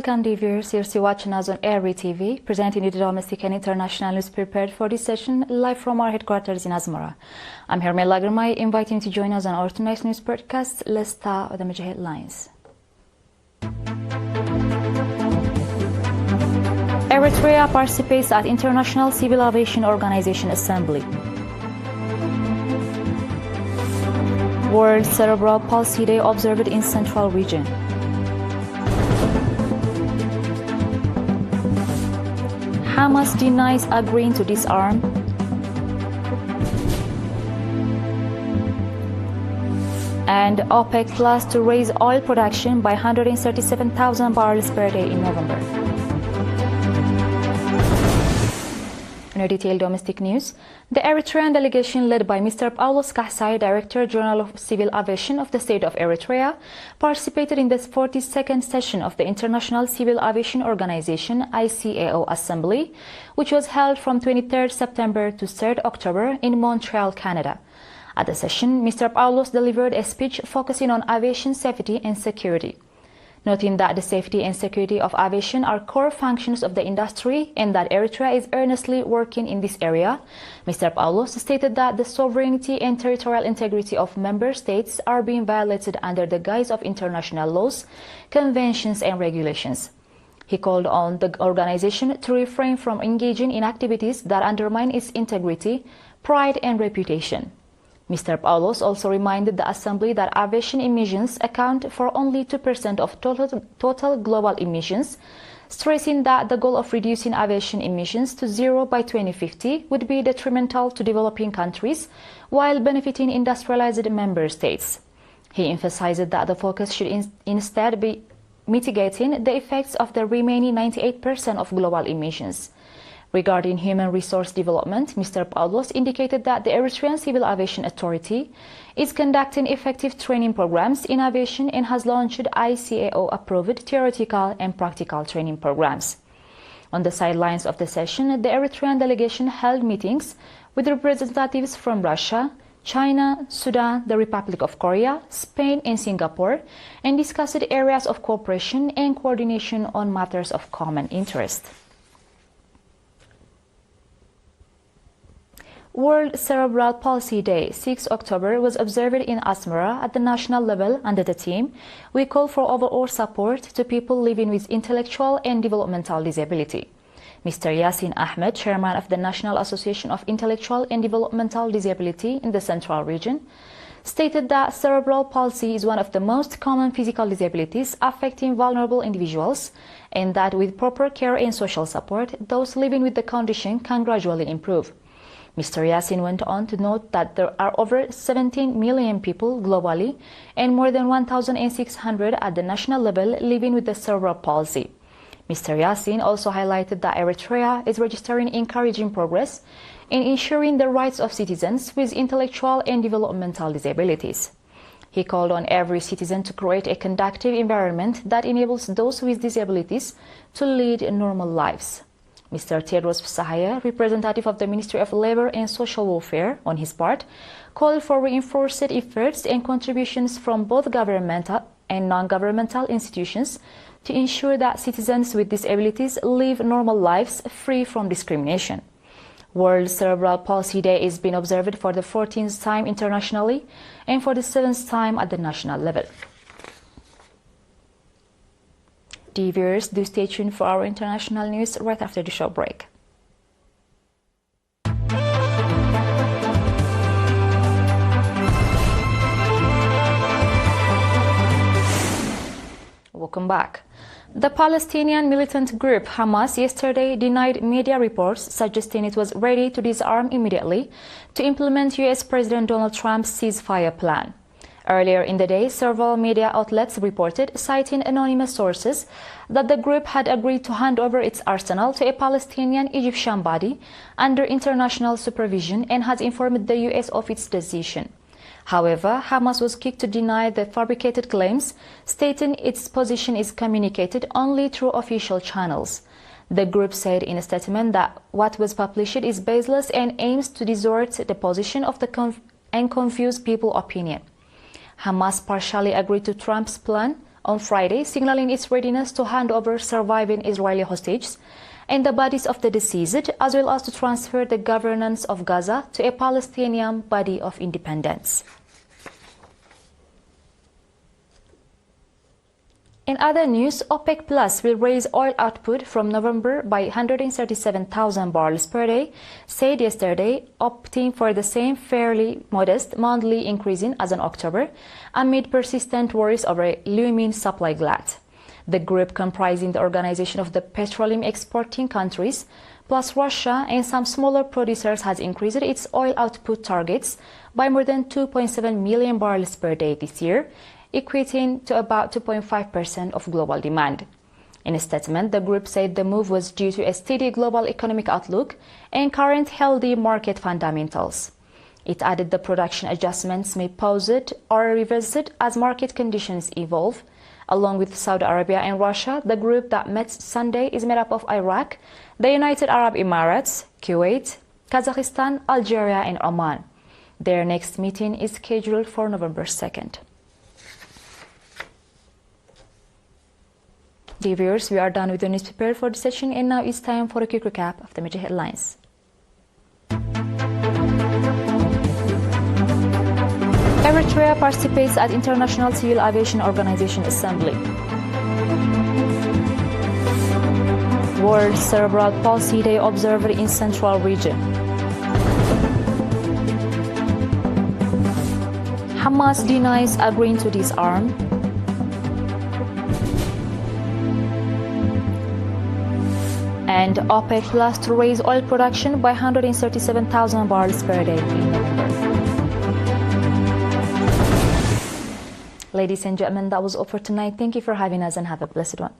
Welcome, dear viewers. You're watching us on ERi-TV, presenting you the domestic and international news prepared for this session live from our headquarters in Asmara. I'm Hermel Lagermay, inviting you to join us on our tonight's news broadcast. Let's start with the major headlines. Eritrea participates at International Civil Aviation Organization Assembly. World Cerebral Palsy Day observed in Central Region. Hamas denies agreeing to disarm. And OPEC plans to raise oil production by 137,000 barrels per day in November. In a detailed domestic news, the Eritrean delegation led by Mr. Paulos Kassai, Director General of Civil Aviation of the State of Eritrea, participated in the 42nd session of the International Civil Aviation Organization ICAO Assembly, which was held from 23rd September to 3rd October in Montreal, Canada. At the session, Mr. Paulos delivered a speech focusing on aviation safety and security. Noting that the safety and security of aviation are core functions of the industry and that Eritrea is earnestly working in this area, Mr. Paulos stated that the sovereignty and territorial integrity of member states are being violated under the guise of international laws, conventions and regulations. He called on the organization to refrain from engaging in activities that undermine its integrity, pride and reputation. Mr. Paulos also reminded the Assembly that aviation emissions account for only 2% of total global emissions, stressing that the goal of reducing aviation emissions to zero by 2050 would be detrimental to developing countries while benefiting industrialized member states. He emphasized that the focus should instead be mitigating the effects of the remaining 98% of global emissions. Regarding human resource development, Mr. Paulos indicated that the Eritrean Civil Aviation Authority is conducting effective training programs in aviation and has launched ICAO-approved theoretical and practical training programs. On the sidelines of the session, the Eritrean delegation held meetings with representatives from Russia, China, Sudan, the Republic of Korea, Spain and Singapore, and discussed areas of cooperation and coordination on matters of common interest. World Cerebral Palsy Day, 6 October, was observed in Asmara at the national level under the theme, "We call for overall support to people living with intellectual and developmental disability." Mr. Yasin Ahmed, chairman of the National Association of Intellectual and Developmental Disability in the Central Region, stated that cerebral palsy is one of the most common physical disabilities affecting vulnerable individuals, and that with proper care and social support, those living with the condition can gradually improve. Mr. Yasin went on to note that there are over 17 million people globally and more than 1,600 at the national level living with the cerebral palsy. Mr. Yasin also highlighted that Eritrea is registering encouraging progress in ensuring the rights of citizens with intellectual and developmental disabilities. He called on every citizen to create a conducive environment that enables those with disabilities to lead normal lives. Mr. Tedros Sahaya, representative of the Ministry of Labour and Social Welfare, on his part, called for reinforced efforts and contributions from both governmental and non-governmental institutions to ensure that citizens with disabilities live normal lives free from discrimination. World Cerebral Palsy Day is being observed for the 14th time internationally and for the 7th time at the national level. Dear viewers, do stay tuned for our international news right after the short break. Welcome back. The Palestinian militant group Hamas yesterday denied media reports suggesting it was ready to disarm immediately to implement US President Donald Trump's ceasefire plan. Earlier in the day, several media outlets reported, citing anonymous sources, that the group had agreed to hand over its arsenal to a Palestinian Egyptian body under international supervision and has informed the US of its decision. However, Hamas was quick to deny the fabricated claims, stating its position is communicated only through official channels. The group said in a statement that what was published is baseless and aims to distort the position of and confuse people's opinion. Hamas partially agreed to Trump's plan on Friday, signaling its readiness to hand over surviving Israeli hostages and the bodies of the deceased, as well as to transfer the governance of Gaza to a Palestinian body of independence. In other news, OPEC Plus will raise oil output from November by 137,000 barrels per day, said yesterday, opting for the same fairly modest monthly increase as in October, amid persistent worries over a looming supply glut. The group, comprising the Organization of the Petroleum Exporting Countries, plus Russia and some smaller producers, has increased its oil output targets by more than 2.7 million barrels per day this year, equating to about 2.5% of global demand. In a statement, the group said the move was due to a steady global economic outlook and current healthy market fundamentals. It added the production adjustments may pause it or reverse it as market conditions evolve. Along with Saudi Arabia and Russia, the group that met Sunday is made up of Iraq, the United Arab Emirates, Kuwait, Kazakhstan, Algeria, and Oman. Their next meeting is scheduled for November 2nd. Dear viewers, we are done with the news prepared for the session, and now it's time for a quick recap of the major headlines. Eritrea participates at International Civil Aviation Organization Assembly. World Cerebral Palsy Day observed in Central Region. Hamas denies agreeing to disarm. And OPEC Plus to raise oil production by 137,000 barrels per day in November. Ladies and gentlemen, that was all for tonight. Thank you for having us and have a blessed one.